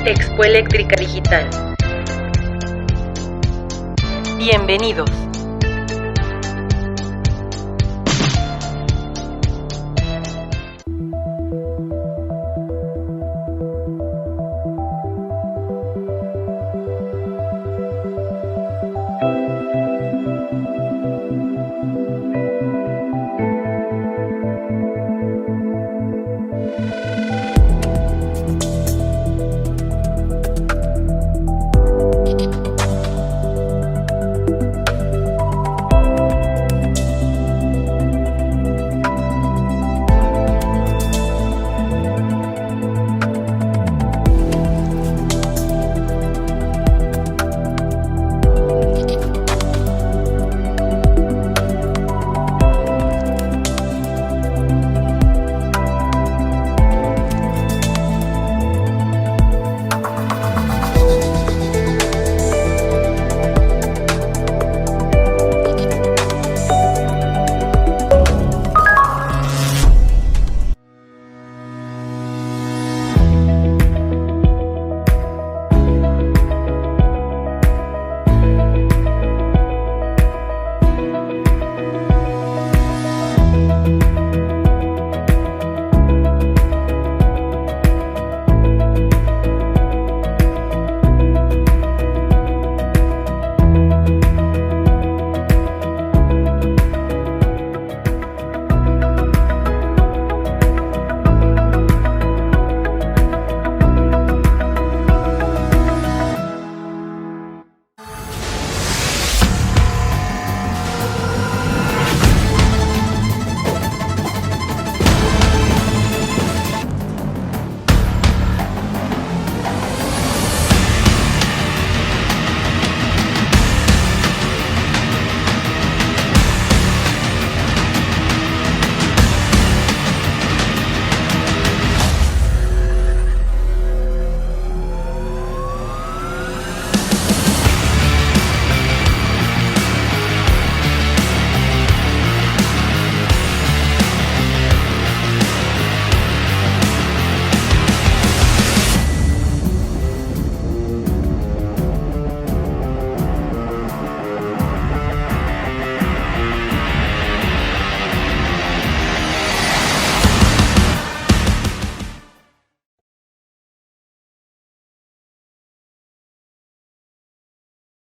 Expo Eléctrica Digital. Bienvenidos.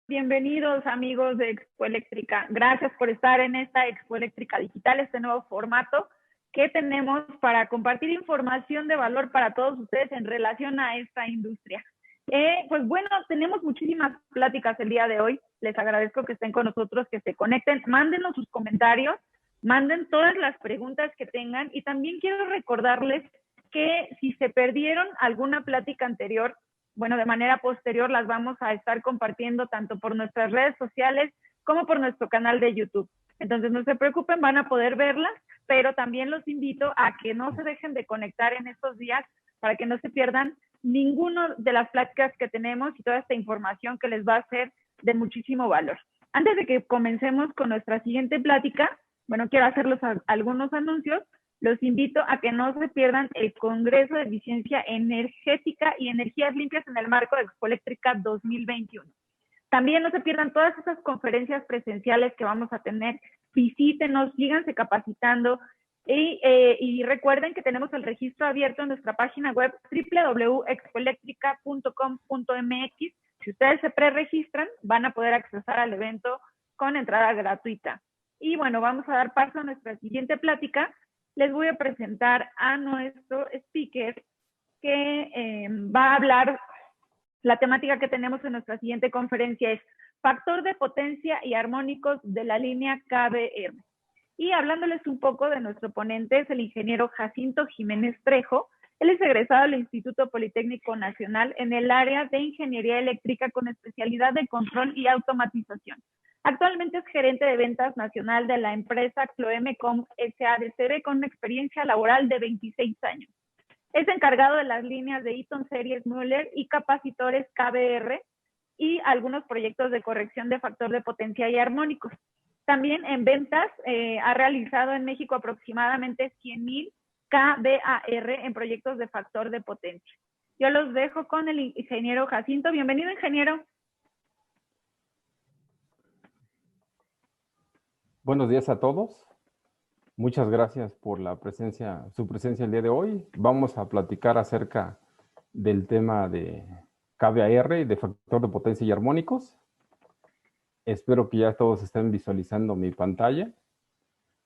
Bienvenidos amigos de Expo Eléctrica. Gracias por estar en esta Expo Eléctrica Digital, este nuevo formato que tenemos para compartir información de valor para todos ustedes en relación a esta industria. Pues bueno, tenemos muchísimas pláticas el día de hoy. Les agradezco que estén con nosotros, que se conecten. Mándenos sus comentarios, manden todas las preguntas que tengan y también quiero recordarles que si se perdieron alguna plática anterior, bueno, de manera posterior las vamos a estar compartiendo tanto por nuestras redes sociales como por nuestro canal de YouTube. Entonces no se preocupen, van a poder verlas, pero también los invito a que no se dejen de conectar en estos días para que no se pierdan ninguna de las pláticas que tenemos y toda esta información que les va a ser de muchísimo valor. Antes de que comencemos con nuestra siguiente plática, bueno, quiero hacerles algunos anuncios. Los invito a que no se pierdan el Congreso de Eficiencia Energética y Energías Limpias en el marco de Expo Eléctrica 2021. También no se pierdan todas esas conferencias presenciales que vamos a tener. Visítenos, síganse capacitando y recuerden que tenemos el registro abierto en nuestra página web www.expoelectrica.com.mx. Si ustedes se preregistran, van a poder accesar al evento con entrada gratuita. Y bueno, vamos a dar paso a nuestra siguiente plática. Les voy a presentar a nuestro speaker que va a hablar, la temática que tenemos en nuestra siguiente conferencia es factor de potencia y armónicos de la línea KBR. Y hablándoles un poco de nuestro ponente es el ingeniero Jacinto Jiménez Trejo. Él es egresado del Instituto Politécnico Nacional en el área de Ingeniería Eléctrica con especialidad de control y automatización. Actualmente es gerente de ventas nacional de la empresa Cloemecom SADCB con una experiencia laboral de 26 años. Es encargado de las líneas de Eaton Series Müller y capacitores KBR y algunos proyectos de corrección de factor de potencia y armónicos. También en ventas ha realizado en México aproximadamente 100,000 kVAR en proyectos de factor de potencia. Yo los dejo con el ingeniero Jacinto. Bienvenido, ingeniero. Buenos días a todos. Muchas gracias por su presencia el día de hoy. Vamos a platicar acerca del tema de kVAR y de factor de potencia y armónicos. Espero que ya todos estén visualizando mi pantalla.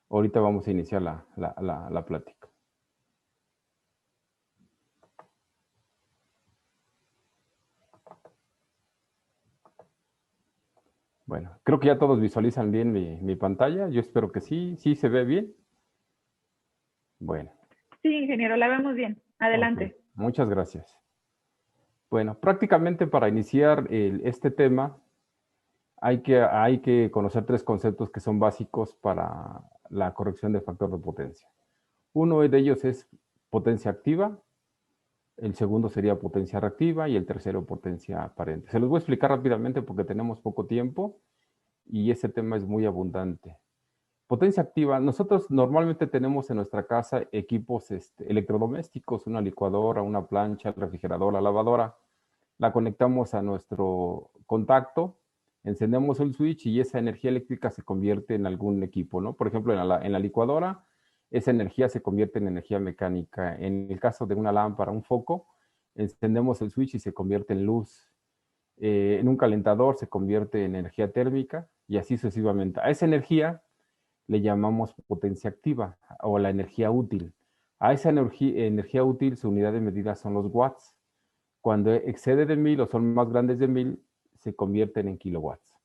Ahorita vamos a iniciar la plática. Bueno, creo que ya todos visualizan bien mi pantalla. Yo espero que sí. ¿Sí se ve bien? Bueno. Sí, ingeniero, la vemos bien. Adelante. Okay. Muchas gracias. Bueno, prácticamente para iniciar este tema, hay que conocer tres conceptos que son básicos para la corrección del factor de potencia. Uno de ellos es potencia activa, el segundo sería potencia reactiva y el tercero potencia aparente. Se los voy a explicar rápidamente porque tenemos poco tiempo y ese tema es muy abundante. Potencia activa, nosotros normalmente tenemos en nuestra casa equipos electrodomésticos, una licuadora, una plancha, el refrigerador, la lavadora. La conectamos a nuestro contacto, encendemos el switch y esa energía eléctrica se convierte en algún equipo, ¿no? Por ejemplo, en la licuadora, esa energía se convierte en energía mecánica. En el caso de una lámpara, un foco, encendemos el switch y se convierte en luz. En un calentador se convierte en energía térmica y así sucesivamente. A esa energía le llamamos potencia activa o la energía útil. A esa energía útil, su unidad de medida son los watts. Cuando excede de 1000 o son más grandes de 1000, se convierten en kilowatts.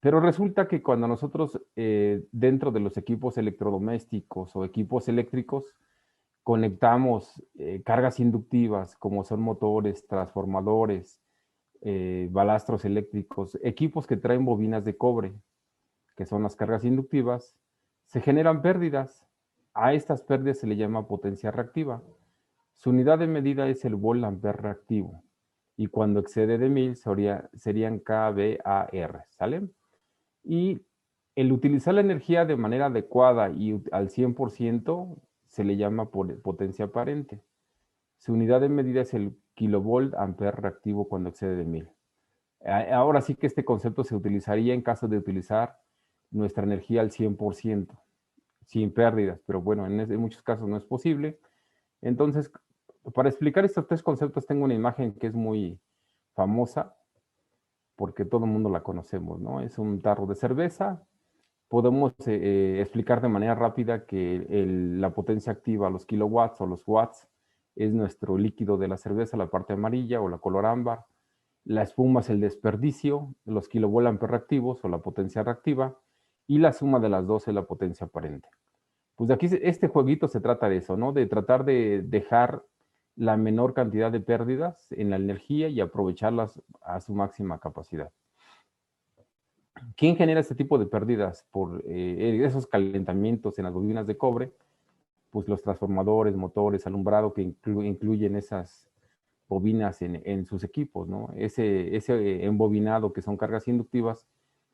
Pero resulta que cuando nosotros dentro de los equipos electrodomésticos o equipos eléctricos conectamos cargas inductivas como son motores, transformadores, balastros eléctricos, equipos que traen bobinas de cobre, que son las cargas inductivas, se generan pérdidas. A estas pérdidas se le llama potencia reactiva. Su unidad de medida es el volt ampere reactivo. Y cuando excede de 1000 serían kVAR, ¿sale? Y el utilizar la energía de manera adecuada y al 100% se le llama potencia aparente. Su unidad de medida es el kilovolt ampere reactivo cuando excede de 1000. Ahora sí que este concepto se utilizaría en caso de utilizar nuestra energía al 100%, sin pérdidas, pero bueno, en muchos casos no es posible. Entonces, para explicar estos tres conceptos tengo una imagen que es muy famosa, porque todo el mundo la conocemos, ¿no? Es un tarro de cerveza. Podemos explicar de manera rápida que la potencia activa, los kilowatts o los watts, es nuestro líquido de la cerveza, la parte amarilla o la color ámbar. La espuma es el desperdicio, los kilovolt ampere reactivos o la potencia reactiva, y la suma de las dos es la potencia aparente. Pues de aquí este jueguito se trata de eso, ¿no? De tratar de dejar la menor cantidad de pérdidas en la energía y aprovecharlas a su máxima capacidad. ¿Quién genera este tipo de pérdidas por esos calentamientos en las bobinas de cobre? Pues los transformadores, motores, alumbrado que incluyen esas bobinas en sus equipos, ¿no? Ese embobinado que son cargas inductivas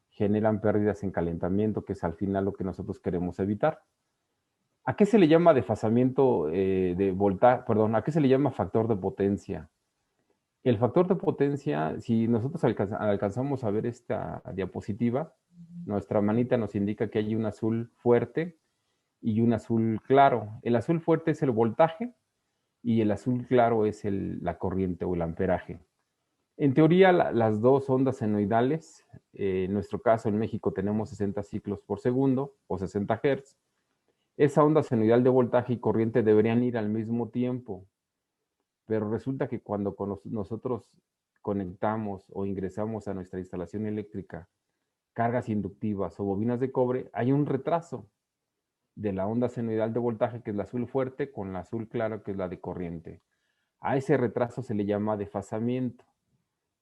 generan pérdidas en calentamiento, que es al final lo que nosotros queremos evitar. ¿A qué se le llama desfasamiento de voltaje? Perdón, ¿a qué se le llama factor de potencia? El factor de potencia, si nosotros alcanzamos a ver esta diapositiva, nuestra manita nos indica que hay un azul fuerte y un azul claro. El azul fuerte es el voltaje y el azul claro es la corriente o el amperaje. En teoría, las dos ondas senoidales, en nuestro caso en México tenemos 60 ciclos por segundo o 60 Hz. Esa onda senoidal de voltaje y corriente deberían ir al mismo tiempo, pero resulta que cuando nosotros conectamos o ingresamos a nuestra instalación eléctrica cargas inductivas o bobinas de cobre, hay un retraso de la onda senoidal de voltaje, que es la azul fuerte, con la azul claro, que es la de corriente. A ese retraso se le llama desfasamiento.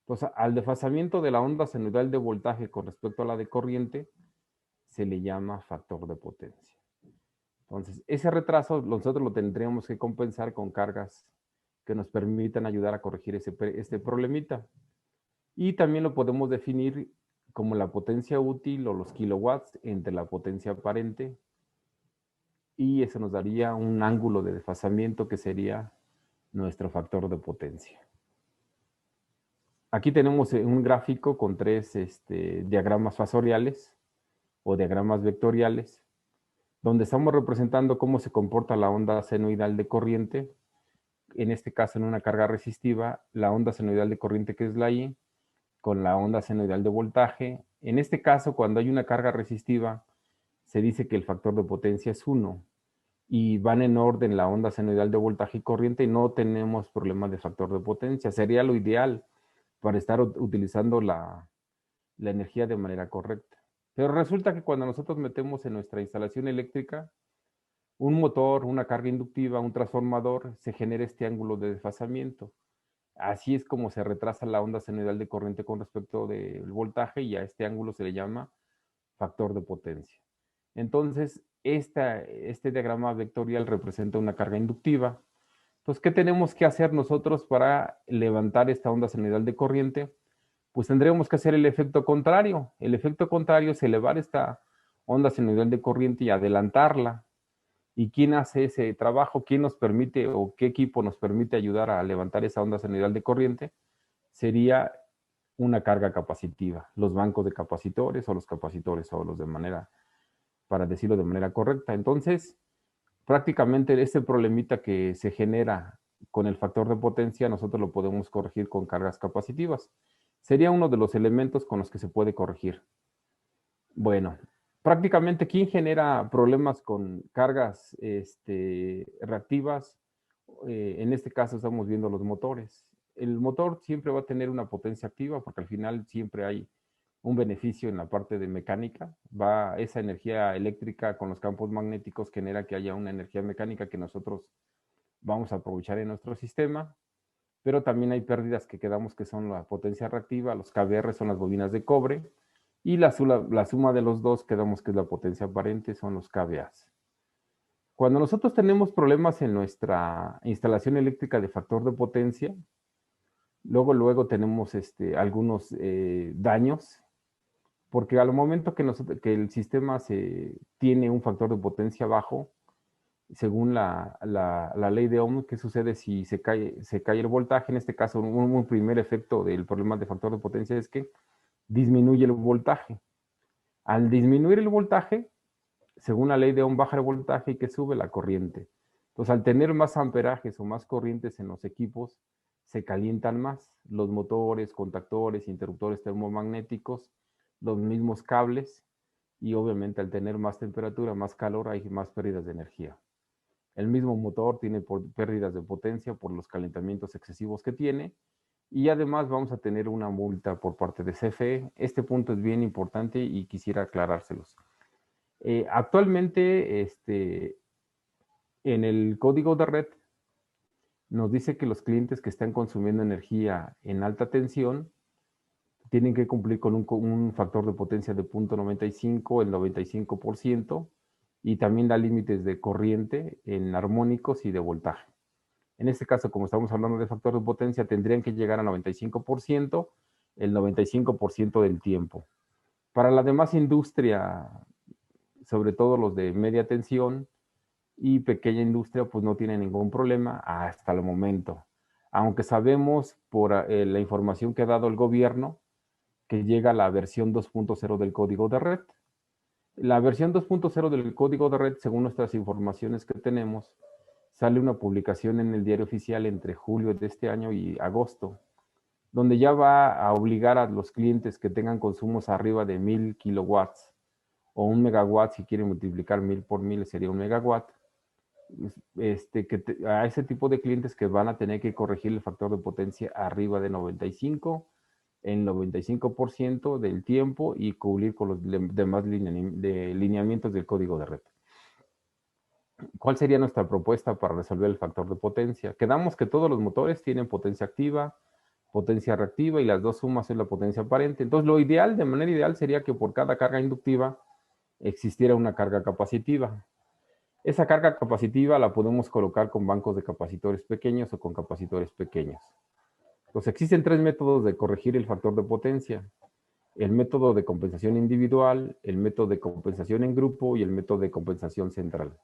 Entonces, al desfasamiento de la onda senoidal de voltaje con respecto a la de corriente, se le llama factor de potencia. Entonces, ese retraso nosotros lo tendríamos que compensar con cargas que nos permitan ayudar a corregir este problemita. Y también lo podemos definir como la potencia útil o los kilowatts entre la potencia aparente, y eso nos daría un ángulo de desfasamiento que sería nuestro factor de potencia. Aquí tenemos un gráfico con tres diagramas fasoriales o diagramas vectoriales, donde estamos representando cómo se comporta la onda senoidal de corriente, en este caso en una carga resistiva, la onda senoidal de corriente que es la I, con la onda senoidal de voltaje. En este caso, cuando hay una carga resistiva, se dice que el factor de potencia es 1, y van en orden la onda senoidal de voltaje y corriente, y no tenemos problemas de factor de potencia. Sería lo ideal para estar utilizando la energía de manera correcta. Pero resulta que cuando nosotros metemos en nuestra instalación eléctrica un motor, una carga inductiva, un transformador, se genera este ángulo de desfasamiento. Así es como se retrasa la onda senoidal de corriente con respecto del voltaje, y a este ángulo se le llama factor de potencia. Entonces, este diagrama vectorial representa una carga inductiva. Entonces, ¿qué tenemos que hacer nosotros para levantar esta onda senoidal de corriente? Pues tendríamos que hacer el efecto contrario. El efecto contrario es elevar esta onda senoidal de corriente y adelantarla. ¿Y quién hace ese trabajo? ¿Quién nos permite o qué equipo nos permite ayudar a levantar esa onda senoidal de corriente? Sería una carga capacitiva, los bancos de capacitores o los capacitores solos, para decirlo de manera correcta. Entonces, prácticamente este problemita que se genera con el factor de potencia, nosotros lo podemos corregir con cargas capacitivas. Sería uno de los elementos con los que se puede corregir. Bueno, prácticamente, ¿quién genera problemas con cargas reactivas? En este caso estamos viendo los motores. El motor siempre va a tener una potencia activa, porque al final siempre hay un beneficio en la parte de mecánica. Va esa energía eléctrica con los campos magnéticos, genera que haya una energía mecánica que nosotros vamos a aprovechar en nuestro sistema. Pero también hay pérdidas que quedamos que son la potencia reactiva, los KVR son las bobinas de cobre, y la suma de los dos quedamos que es la potencia aparente, son los KVAs. Cuando nosotros tenemos problemas en nuestra instalación eléctrica de factor de potencia, luego tenemos algunos daños, porque al momento que el sistema tiene un factor de potencia bajo, según la ley de Ohm, ¿qué sucede si se cae el voltaje? En este caso, un primer efecto del problema de factor de potencia es que disminuye el voltaje. Al disminuir el voltaje, según la ley de Ohm, baja el voltaje y que sube la corriente. Entonces, al tener más amperajes o más corrientes en los equipos, se calientan más los motores, contactores, interruptores termomagnéticos, los mismos cables, y obviamente al tener más temperatura, más calor, hay más pérdidas de energía. El mismo motor tiene pérdidas de potencia por los calentamientos excesivos que tiene, y además vamos a tener una multa por parte de CFE. Este punto es bien importante y quisiera aclarárselos. Actualmente, en el código de red, nos dice que los clientes que están consumiendo energía en alta tensión tienen que cumplir con un factor de potencia de 0.95, el 95%, y también da límites de corriente en armónicos y de voltaje. En este caso, como estamos hablando de factor de potencia, tendrían que llegar a 95%, el 95% del tiempo. Para la demás industria, sobre todo los de media tensión y pequeña industria, pues no tiene ningún problema hasta el momento. Aunque sabemos por la información que ha dado el gobierno que llega la versión 2.0 del código de red. La versión 2.0 del código de red, según nuestras informaciones que tenemos, sale una publicación en el diario oficial entre julio de este año y agosto, donde ya va a obligar a los clientes que tengan consumos arriba de 1000 kilowatts o 1 megawatt, si quieren multiplicar 1000 por 1000 sería 1 megawatt, a ese tipo de clientes que van a tener que corregir el factor de potencia arriba de 95, en 95% del tiempo, y cubrir con los demás lineamientos del código de red. ¿Cuál sería nuestra propuesta para resolver el factor de potencia? Quedamos que todos los motores tienen potencia activa, potencia reactiva, y las dos sumas es la potencia aparente. Entonces, lo ideal, de manera ideal, sería que por cada carga inductiva existiera una carga capacitiva. Esa carga capacitiva la podemos colocar con bancos de capacitores pequeños o con capacitores pequeños. Entonces, existen tres métodos de corregir el factor de potencia: el método de compensación individual, el método de compensación en grupo y el método de compensación central.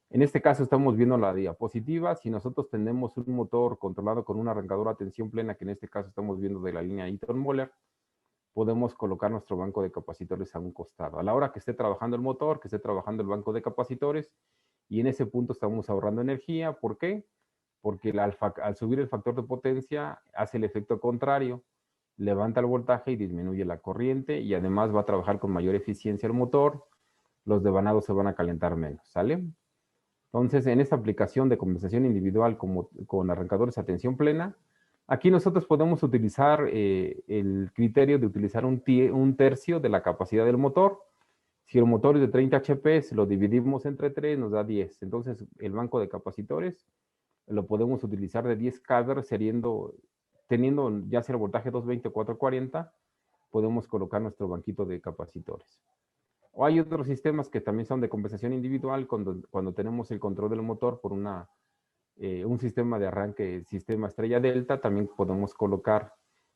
En este caso estamos viendo la diapositiva. Si nosotros tenemos un motor controlado con un arrancador a tensión plena, que en este caso estamos viendo de la línea Eaton-Moller, podemos colocar nuestro banco de capacitores a un costado. A la hora que esté trabajando el motor, que esté trabajando el banco de capacitores, y en ese punto estamos ahorrando energía. ¿Por qué? Porque al subir el factor de potencia hace el efecto contrario, levanta el voltaje y disminuye la corriente, y además va a trabajar con mayor eficiencia el motor, los devanados se van a calentar menos, ¿sale? Entonces, en esta aplicación de compensación individual con arrancadores a tensión plena, aquí nosotros podemos utilizar el criterio de utilizar un tercio de la capacidad del motor. Si el motor es de 30 HP, lo dividimos entre 3, nos da 10. Entonces, el banco de capacitores lo podemos utilizar de 10 kV, teniendo ya sea el voltaje 220 o 440, podemos colocar nuestro banquito de capacitores. O hay otros sistemas que también son de compensación individual cuando tenemos el control del motor por un sistema de arranque, sistema estrella delta, también podemos colocar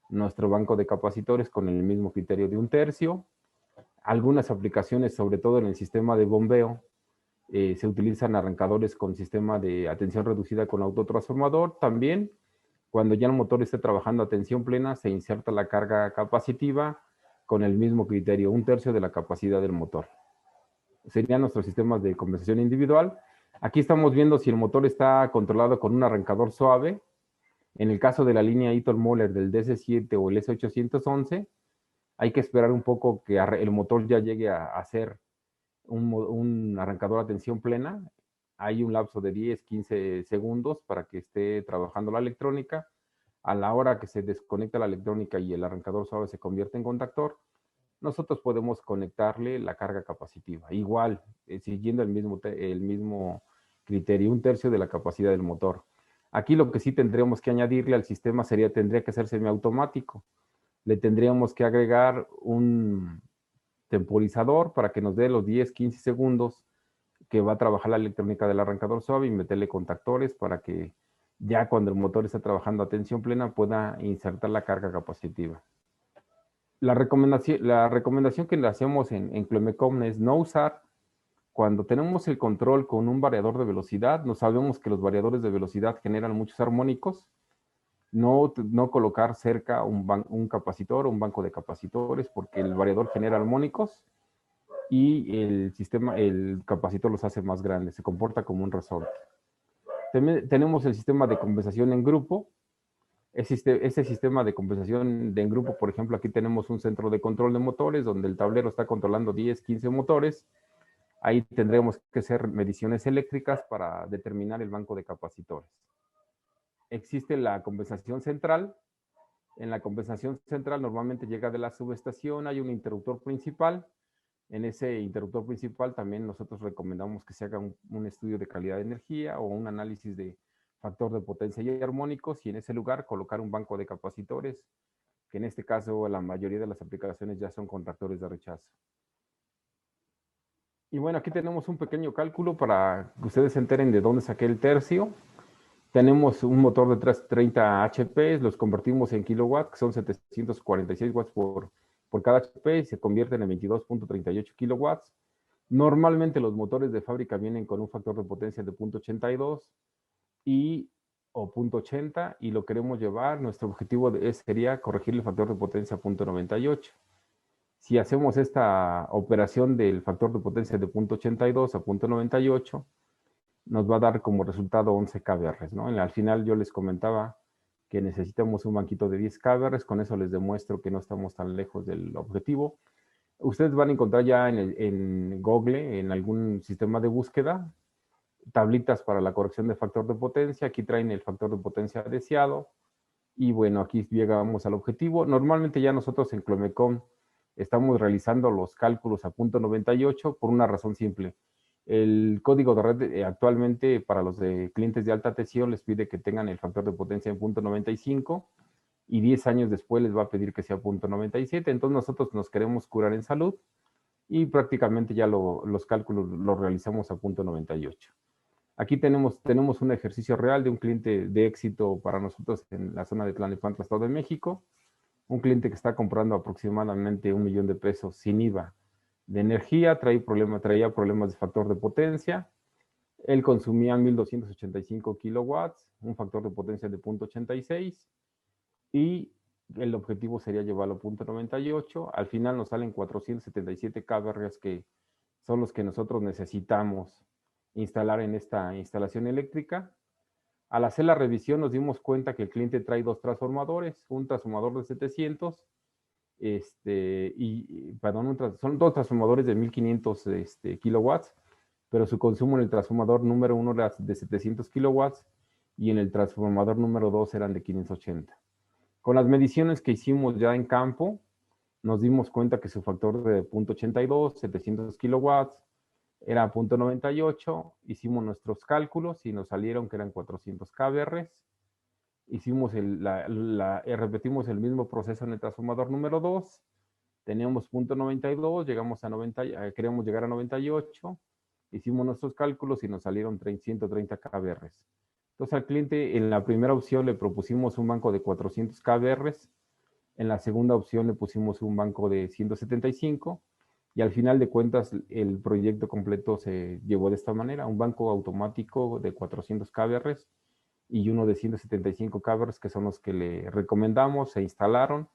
nuestro banco de capacitores con el mismo criterio de un tercio. Algunas aplicaciones, sobre todo en el sistema de bombeo, se utilizan arrancadores con sistema de atención reducida con autotransformador. También, cuando ya el motor esté trabajando a tensión plena, se inserta la carga capacitiva con el mismo criterio, un tercio de la capacidad del motor. Serían nuestros sistemas de compensación individual. Aquí estamos viendo si el motor está controlado con un arrancador suave. En el caso de la línea Eaton-Moller del DC7 o el S811, hay que esperar un poco que el motor ya llegue a hacer un arrancador a tensión plena. Hay un lapso de 10, 15 segundos para que esté trabajando la electrónica. A la hora que se desconecta la electrónica y el arrancador suave se convierte en contactor, nosotros podemos conectarle la carga capacitiva. Igual, siguiendo el mismo criterio, un tercio de la capacidad del motor. Aquí lo que sí tendríamos que añadirle al sistema tendría que ser semiautomático. Le tendríamos que agregar un temporizador para que nos dé los 10, 15 segundos que va a trabajar la electrónica del arrancador suave y meterle contactores para que ya cuando el motor está trabajando a tensión plena pueda insertar la carga capacitiva. La recomendación que le hacemos en Clemecom es no usar, cuando tenemos el control con un variador de velocidad, no sabemos que los variadores de velocidad generan muchos armónicos, no colocar cerca un capacitor o un banco de capacitores, porque el variador genera armónicos y el capacitor los hace más grandes, se comporta como un resorte. Tenemos el sistema de compensación en grupo. Ese sistema de compensación en grupo, por ejemplo, aquí tenemos un centro de control de motores donde el tablero está controlando 10, 15 motores. Ahí tendremos que hacer mediciones eléctricas para determinar el banco de capacitores. Existe la compensación central. En la compensación central normalmente llega de la subestación, hay un interruptor principal. En ese interruptor principal también nosotros recomendamos que se haga un estudio de calidad de energía o un análisis de factor de potencia y armónicos, y en ese lugar colocar un banco de capacitores, que en este caso la mayoría de las aplicaciones ya son contactores de rechazo. Y bueno, aquí tenemos un pequeño cálculo para que ustedes se enteren de dónde saqué el tercio. Tenemos un motor de 330 HP, los convertimos en kilowatts, que son 746 watts por cada HP, y se convierten en 22.38 kilowatts. Normalmente los motores de fábrica vienen con un factor de potencia de 0.82 o 0.80, y lo queremos llevar, nuestro objetivo sería corregir el factor de potencia a 0.98. Si hacemos esta operación del factor de potencia de 0.82 a 0.98, nos va a dar como resultado 11 kVAR, ¿no? Al final yo les comentaba que necesitamos un banquito de 10 kVAR, con eso les demuestro que no estamos tan lejos del objetivo. Ustedes van a encontrar ya en Google, en algún sistema de búsqueda, tablitas para la corrección de factor de potencia. Aquí traen el factor de potencia deseado. Y bueno, aquí llegamos al objetivo. Normalmente ya nosotros en Clemecom estamos realizando los cálculos a 0.98 por una razón simple. El código de red actualmente para los clientes de alta tensión les pide que tengan el factor de potencia en 0.95 y 10 años después les va a pedir que sea 0.97. Entonces nosotros nos queremos curar en salud y prácticamente ya los cálculos los realizamos a 0.98. Aquí tenemos un ejercicio real de un cliente de éxito para nosotros en la zona de Tlalnepantla, Estado de México. Un cliente que está comprando aproximadamente 1 millón de pesos sin IVA de energía, traía problemas de factor de potencia. Él consumía 1285 kilowatts, un factor de potencia de 0.86 y el objetivo sería llevarlo a 0.98. Al final nos salen 477 kVA que son los que nosotros necesitamos instalar en esta instalación eléctrica. Al hacer la revisión nos dimos cuenta que el cliente trae dos transformadores, un transformador de 700, son dos transformadores de 1500 kilowatts, pero su consumo en el transformador número 1 era de 700 kilowatts y en el transformador número 2 eran de 580. Con las mediciones que hicimos ya en campo, nos dimos cuenta que su factor de 0.82, 700 kilowatts, era 0.98, hicimos nuestros cálculos y nos salieron que eran 400 kVA. Hicimos repetimos el mismo proceso en el transformador número 2, teníamos 0.92, llegamos a 90, queríamos llegar a 98, hicimos nuestros cálculos y nos salieron 130 kVA. Entonces al cliente en la primera opción le propusimos un banco de 400 kVA, en la segunda opción le pusimos un banco de 175 y al final de cuentas el proyecto completo se llevó de esta manera, un banco automático de 400 kVA y uno de 175 kVA que son los que le recomendamos, se instalaron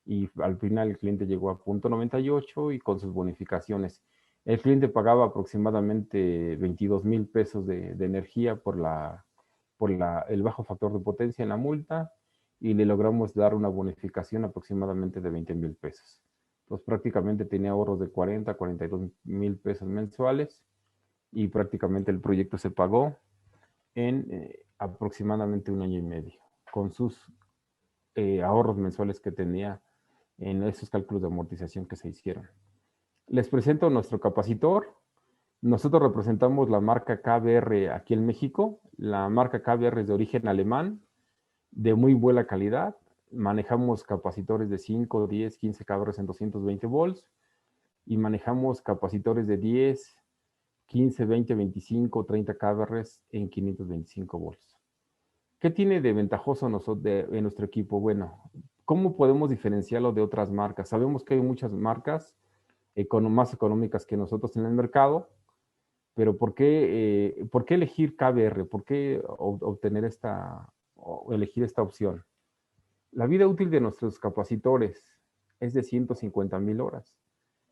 y al final el cliente llegó a 0.98 y con sus bonificaciones. El cliente pagaba aproximadamente 22,000 pesos de energía por el bajo factor de potencia en la multa y le logramos dar una bonificación aproximadamente de 20,000 pesos. Entonces prácticamente tenía ahorros de 40, 42,000 pesos mensuales y prácticamente el proyecto se pagó en aproximadamente 1 año y medio con sus ahorros mensuales que tenía en esos cálculos de amortización que se hicieron. Les presento nuestro capacitor. Nosotros representamos la marca KBR aquí en México. La marca KBR es de origen alemán, de muy buena calidad. Manejamos capacitores de 5, 10, 15 kVA en 220 volts y manejamos capacitores de 10, 15, 20, 25, 30 kVA en 525 volts. ¿Qué tiene de ventajoso en nuestro equipo? Bueno, ¿cómo podemos diferenciarlo de otras marcas? Sabemos que hay muchas marcas más económicas que nosotros en el mercado, pero ¿por qué elegir KBR? ¿Por qué elegir esta opción? La vida útil de nuestros capacitores es de 150,000 horas.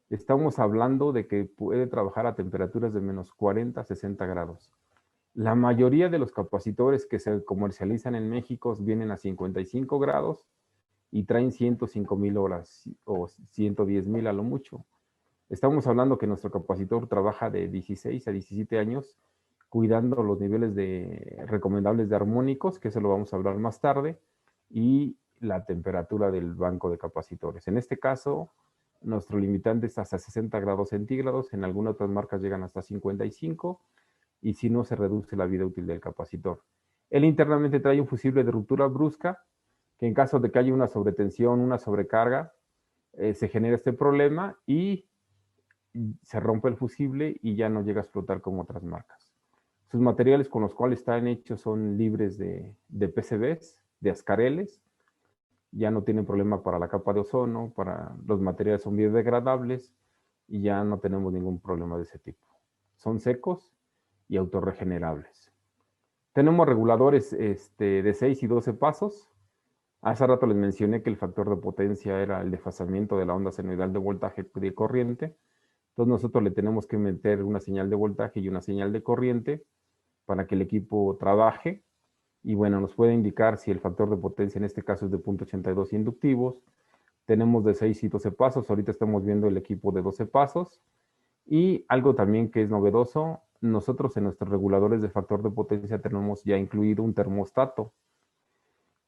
Estamos hablando de que puede trabajar a temperaturas de menos 40 a 60 grados. La mayoría de los capacitores que se comercializan en México vienen a 55 grados y traen 105,000 horas o 110,000 a lo mucho. Estamos hablando que nuestro capacitor trabaja de 16 a 17 años cuidando los niveles recomendables de armónicos, que eso lo vamos a hablar más tarde, y la temperatura del banco de capacitores. En este caso, nuestro limitante es hasta 60 grados centígrados, en algunas otras marcas llegan hasta 55, y si no, se reduce la vida útil del capacitor. Él internamente trae un fusible de ruptura brusca, que en caso de que haya una sobretensión, una sobrecarga, se genera este problema y se rompe el fusible y ya no llega a explotar como otras marcas. Sus materiales con los cuales están hechos son libres de PCBs, de ascareles, ya no tienen problema para la capa de ozono, los materiales son biodegradables y ya no tenemos ningún problema de ese tipo. Son secos y autorregenerables. Tenemos reguladores de 6 y 12 pasos. Hace rato les mencioné que el factor de potencia era el desfasamiento de la onda senoidal de voltaje de corriente. Entonces nosotros le tenemos que meter una señal de voltaje y una señal de corriente para que el equipo trabaje. Y bueno, nos puede indicar si el factor de potencia en este caso es de 0.82 inductivos. Tenemos de 6 y 12 pasos. Ahorita estamos viendo el equipo de 12 pasos. Y algo también que es novedoso, nosotros en nuestros reguladores de factor de potencia tenemos ya incluido un termostato.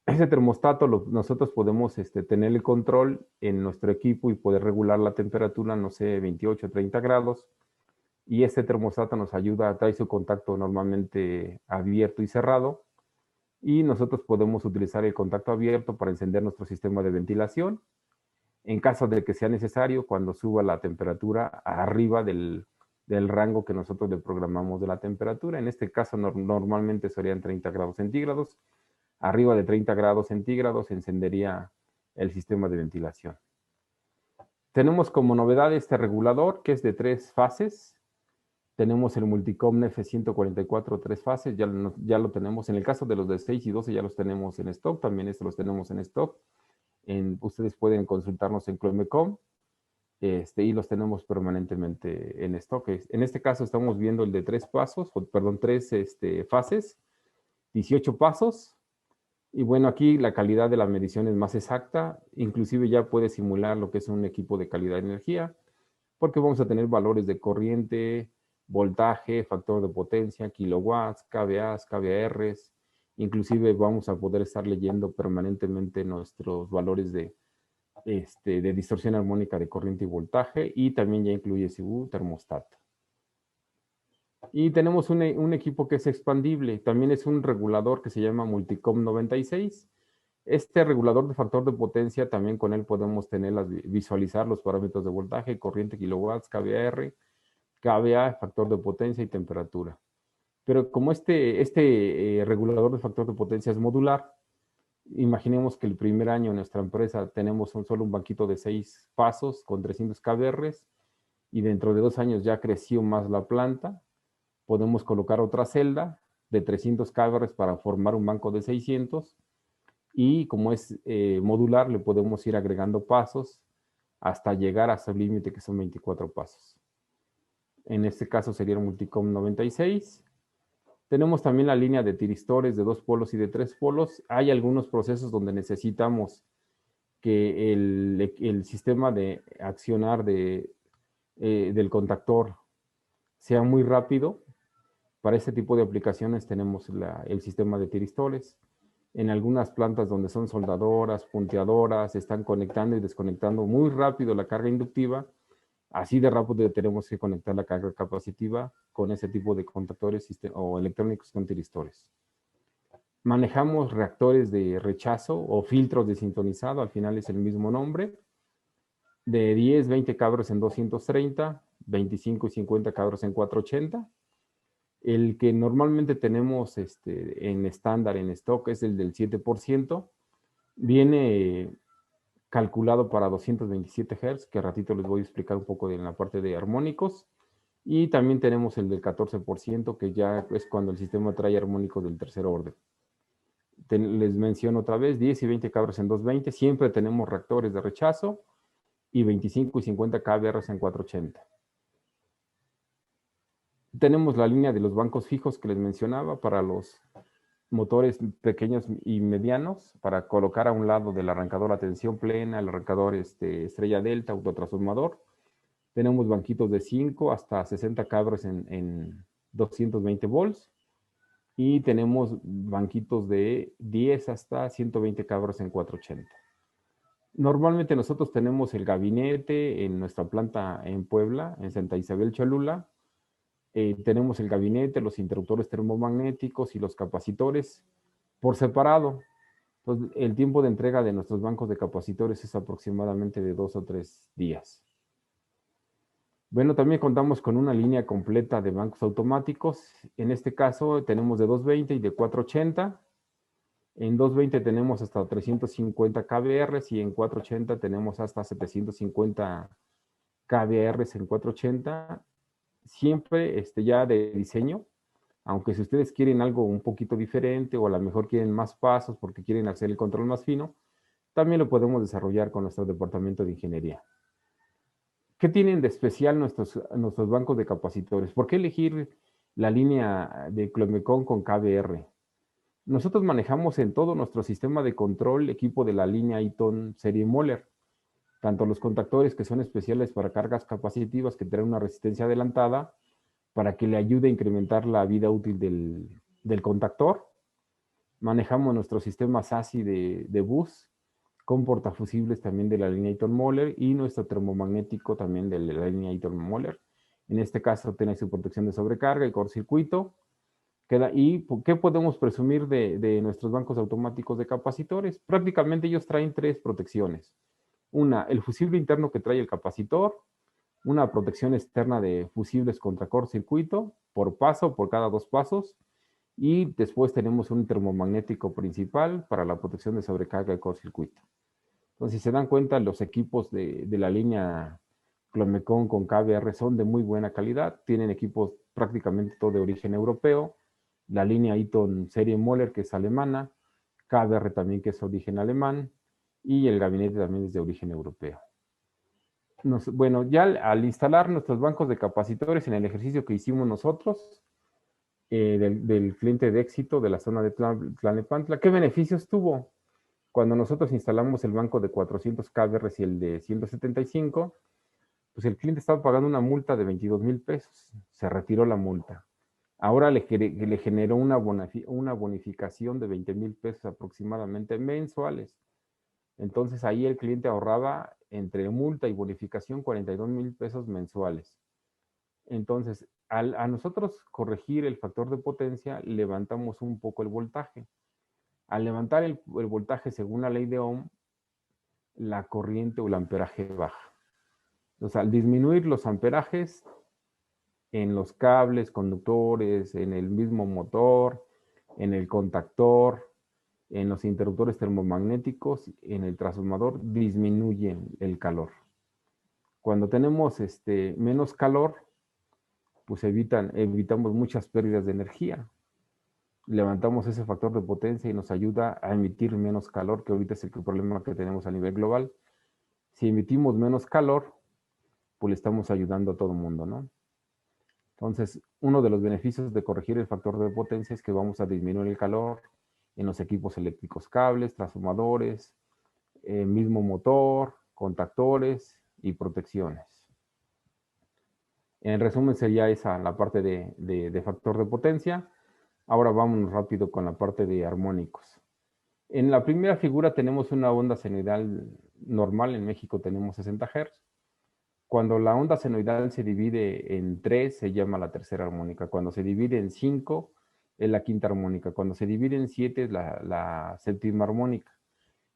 Ese termostato nosotros podemos tener el control en nuestro equipo y poder regular la temperatura, no sé, 28, 30 grados. Y este termostato nos ayuda, trae su contacto normalmente abierto y cerrado. Y nosotros podemos utilizar el contacto abierto para encender nuestro sistema de ventilación. En caso de que sea necesario, cuando suba la temperatura arriba del rango que nosotros le programamos de la temperatura. En este caso normalmente serían 30 grados centígrados. Arriba de 30 grados centígrados se encendería el sistema de ventilación. Tenemos como novedad este regulador que es de 3 fases. Tenemos el Multicom F144 3 fases, ya lo tenemos. En el caso de los de 6 y 12 ya los tenemos en stock, también estos los tenemos en stock. Ustedes pueden consultarnos en Clomecom y los tenemos permanentemente en stock. En este caso estamos viendo el de 3 pasos, perdón, 3 fases, 18 pasos. Y bueno, aquí la calidad de la medición es más exacta, inclusive ya puede simular lo que es un equipo de calidad de energía, porque vamos a tener valores de corriente, voltaje, factor de potencia, kilowatts, kVAs, kVARs, inclusive vamos a poder estar leyendo permanentemente nuestros valores de distorsión armónica de corriente y voltaje, y también ya incluye CU, termostato. Y tenemos un equipo que es expandible, también es un regulador que se llama Multicom 96. Este regulador de factor de potencia, también con él podemos visualizar los parámetros de voltaje, corriente, kilowatts, kVAR, kVA, factor de potencia y temperatura. Pero como este regulador de factor de potencia es modular, imaginemos que el primer año en nuestra empresa tenemos solo un banquito de 6 pasos con 300 kVARs, y dentro de 2 años ya creció más la planta. Podemos colocar otra celda de 300 kVARs para formar un banco de 600, y como es modular, le podemos ir agregando pasos hasta llegar hasta el límite, que son 24 pasos. En este caso sería el Multicom 96. Tenemos también la línea de tiristores de 2 polos y de 3 polos. Hay algunos procesos donde necesitamos que el sistema de accionar del contactor sea muy rápido. Para este tipo de aplicaciones tenemos el sistema de tiristores. En algunas plantas donde son soldadoras, punteadoras, están conectando y desconectando muy rápido la carga inductiva. Así de rápido tenemos que conectar la carga capacitiva con ese tipo de contactores o electrónicos con tiristores. Manejamos reactores de rechazo o filtros de sintonizado, al final es el mismo nombre, de 10, 20 cabros en 230, 25 y 50 cabros en 480. El que normalmente tenemos en estándar, en stock, es el del 7%. Viene calculado para 227 Hz, que a ratito les voy a explicar un poco en la parte de armónicos. Y también tenemos el del 14%, que ya es cuando el sistema trae armónicos del tercer orden. Les menciono otra vez, 10 y 20 cabros en 220. Siempre tenemos reactores de rechazo y 25 y 50 kVARs en 480. Tenemos la línea de los bancos fijos que les mencionaba para los motores pequeños y medianos, para colocar a un lado del arrancador a tensión plena, el arrancador estrella delta, autotransformador. Tenemos banquitos de 5 hasta 60 cabros en 220 volts. Y tenemos banquitos de 10 hasta 120 cabros en 480. Normalmente nosotros tenemos el gabinete en nuestra planta en Puebla, en Santa Isabel Cholula. Tenemos el gabinete, los interruptores termomagnéticos y los capacitores por separado. Entonces, el tiempo de entrega de nuestros bancos de capacitores es aproximadamente de 2 o 3 días. Bueno, también contamos con una línea completa de bancos automáticos. En este caso tenemos de 220 y de 480. En 220 tenemos hasta 350 kVARs y en 480 tenemos hasta 750 kVARs en 480. Siempre ya de diseño, aunque si ustedes quieren algo un poquito diferente o a lo mejor quieren más pasos porque quieren hacer el control más fino, también lo podemos desarrollar con nuestro departamento de ingeniería. ¿Qué tienen de especial nuestros bancos de capacitores? ¿Por qué elegir la línea de Clomecom con KVR? Nosotros manejamos en todo nuestro sistema de control equipo de la línea Eaton serie Moller, tanto los contactores que son especiales para cargas capacitivas que traen una resistencia adelantada para que le ayude a incrementar la vida útil del contactor. Manejamos nuestro sistema SASI de bus con portafusibles también de la línea Eaton Moller y nuestro termomagnético también de la línea Eaton Moller. En este caso tiene su protección de sobrecarga y cortocircuito. ¿Y qué podemos presumir de nuestros bancos automáticos de capacitores? Prácticamente ellos traen 3 protecciones. Una, el fusible interno que trae el capacitor, una protección externa de fusibles contra cortocircuito por paso, por cada 2 pasos, y después tenemos un termomagnético principal para la protección de sobrecarga de cortocircuito. Entonces, si se dan cuenta, los equipos de la línea Clomecom con KVR son de muy buena calidad, tienen equipos prácticamente todo de origen europeo, la línea Eaton serie Moller, que es alemana, KBR también, que es origen alemán, y el gabinete también es de origen europeo. Bueno, ya al instalar nuestros bancos de capacitores en el ejercicio que hicimos nosotros, del cliente de éxito de la zona de Tlalnepantla, ¿qué beneficios tuvo? Cuando nosotros instalamos el banco de 400 KBR y el de 175, pues el cliente estaba pagando una multa de 22,000 pesos. Se retiró la multa. Ahora le generó una bonificación de 20,000 pesos aproximadamente mensuales. Entonces ahí el cliente ahorraba entre multa y bonificación 42,000 pesos mensuales. Entonces, a nosotros corregir el factor de potencia, levantamos un poco el voltaje. Al levantar el voltaje según la ley de Ohm, la corriente o el amperaje baja. Entonces, al disminuir los amperajes en los cables, conductores, en el mismo motor, en el contactor, en los interruptores termomagnéticos, en el transformador, disminuye el calor. Cuando tenemos menos calor, pues evitamos muchas pérdidas de energía. Levantamos ese factor de potencia y nos ayuda a emitir menos calor, que ahorita es el problema que tenemos a nivel global. Si emitimos menos calor, pues le estamos ayudando a todo el mundo, ¿no? Entonces, uno de los beneficios de corregir el factor de potencia es que vamos a disminuir el calor en los equipos eléctricos, cables, transformadores, mismo motor, contactores y protecciones. En resumen, sería esa la parte de factor de potencia. Ahora vámonos rápido con la parte de armónicos. En la primera figura tenemos una onda senoidal normal. En México tenemos 60 Hz. Cuando la onda senoidal se divide en 3, se llama la tercera armónica. Cuando se divide en 5, es la quinta armónica. Cuando se divide en 7, es la séptima armónica.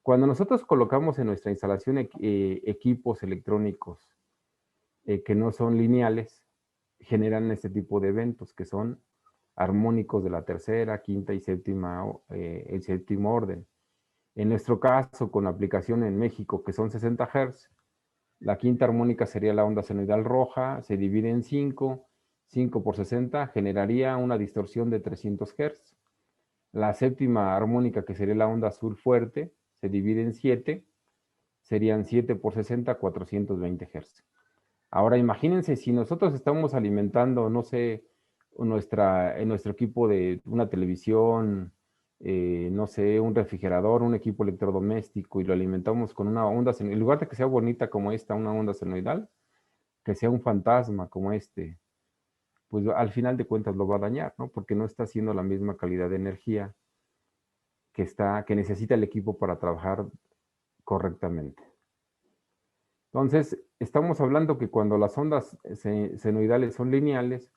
Cuando nosotros colocamos en nuestra instalación equipos electrónicos que no son lineales, generan este tipo de eventos que son armónicos de la tercera, quinta y séptima, el séptimo orden. En nuestro caso, con la aplicación en México, que son 60 Hz, la quinta armónica sería la onda senoidal roja, se divide en 5, 5 por 60 generaría una distorsión de 300 Hz. La séptima armónica, que sería la onda azul fuerte, se divide en 7, serían 7 por 60, 420 Hz. Ahora imagínense si nosotros estamos alimentando, no sé, en nuestro equipo de una televisión, no sé, un refrigerador, un equipo electrodoméstico, y lo alimentamos con una onda senoidal, en lugar de que sea bonita como esta, una onda senoidal, que sea un fantasma como este, pues al final de cuentas lo va a dañar, ¿no? Porque no está haciendo la misma calidad de energía que necesita el equipo para trabajar correctamente. Entonces, estamos hablando que cuando las ondas senoidales son lineales,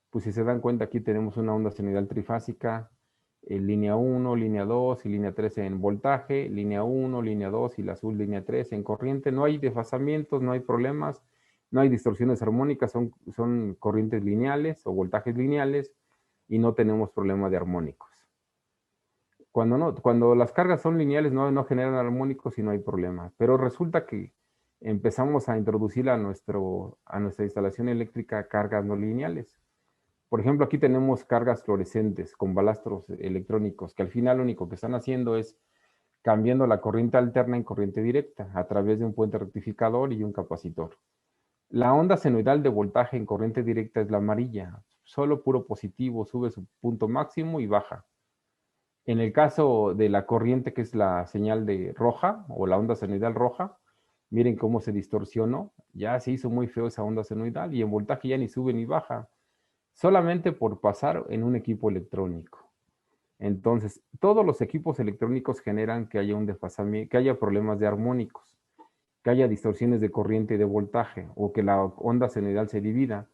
pues si se dan cuenta, aquí tenemos una onda senoidal trifásica, línea 1, línea 2 y línea 3 en voltaje, línea 1, línea 2 y la azul línea 3 en corriente. No hay desfasamientos, no hay problemas, no hay distorsiones armónicas, son corrientes lineales o voltajes lineales y no tenemos problema de armónicos. Cuando las cargas son lineales no generan armónicos y no hay problema. Pero resulta que empezamos a introducir a nuestra instalación eléctrica cargas no lineales. Por ejemplo, aquí tenemos cargas fluorescentes con balastros electrónicos, que al final lo único que están haciendo es cambiando la corriente alterna en corriente directa a través de un puente rectificador y un capacitor. La onda senoidal de voltaje en corriente directa es la amarilla. Solo puro positivo sube su punto máximo y baja. En el caso de la corriente, que es la señal de roja o la onda senoidal roja, miren cómo se distorsionó. Ya se hizo muy feo esa onda senoidal y en voltaje ya ni sube ni baja, solamente por pasar en un equipo electrónico. Entonces, todos los equipos electrónicos generan que haya un desfasamiento, que haya problemas de armónicos, que haya distorsiones de corriente y de voltaje, o que la onda senoidal se divida.